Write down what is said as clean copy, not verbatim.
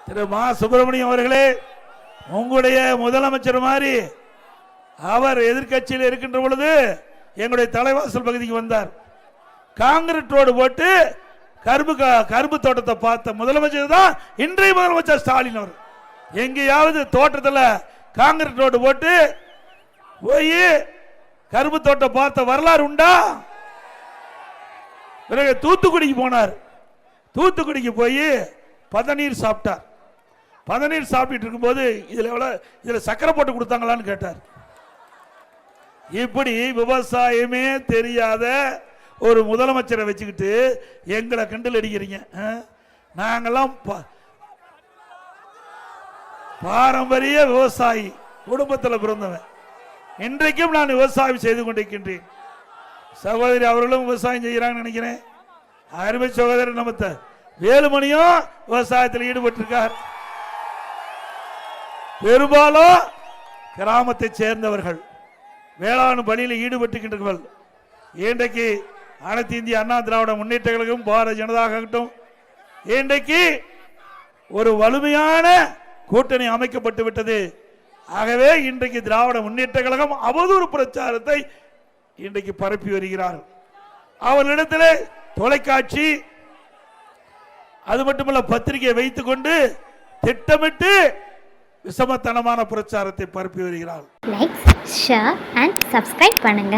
திரு மா சுப்பிரமணியம் அவர்களே, உங்களுடைய முதலமைச்சர் மாதிரி அவர் எதிர்கட்சியில் இருக்கின்ற பொழுது எங்களுடைய தலைவாசல் பகுதிக்கு வந்தார். காங்கிரீட் ரோடு போட்டு கரும்பு தோட்டத்தை பார்த்த முதலமைச்சர் தான் இன்றைய முதலமைச்சர் ஸ்டாலின் அவர். எங்கேயாவது தோட்டத்தில் காங்கிரீட் ரோடு போட்டு போய் கரும்பு தோட்டம் பார்த்த வரலாறு உண்டா? பிறகு தூத்துக்குடிக்கு போனார். தூத்துக்குடிக்கு போய் பதநீர் சாப்பிட்டார். பதநீர் சாப்பிட்டு இருக்கும்போது இதுல சக்கரை போட்டு கொடுத்தாங்களான்னு கேட்டார். இப்படி விவசாயமே தெரியாத ஒரு முதலமைச்சரை வச்சுக்கிட்டு எங்களை கிண்டல் அடிக்கிறீங்க. நாங்கெல்லாம் பாரம்பரிய விவசாயி குடும்பத்தில் பிறந்தவன். இன்றைக்கும் நான் விவசாயம் செய்து கொண்டிருக்கின்றேன். சகோதரி அவர்களும் விவசாயம் செய்கிறாங்க நினைக்கிறேன். அருமை சகோதரர் நம்ம வேலுமணியும் விவசாயத்தில் ஈடுபட்டிருக்கார். பெரும்பாலும் கிராமத்தை சேர்ந்தவர்கள் வேளாண் பணியில் ஈடுபட்டுகின்றவர்கள். இன்றைக்கு அனைத்து இந்திய அண்ணா திராவிட முன்னேற்ற கழகம், பாரதிய ஜனதா ஆகட்டும், இன்றைக்கு ஒரு வலிமையான கூட்டணி அமைக்கப்பட்டு விட்டது. ஆகவே இன்றைக்கு திராவிட முன்னேற்ற கழகம் அவதூறு பிரச்சாரத்தை இன்றைக்கு பரப்பி வருகிறார். அவர்களிடத்தில் தொலைக்காட்சி அது மட்டுமல்ல பத்திரிகை வைத்துக் கொண்டு திட்டமிட்டு விஷமத்தனமான பிரச்சாரத்தை பரப்பி வருகிறார். லைக், ஷேர் அண்ட் சப்ஸ்கிரைப் பண்ணுங்க.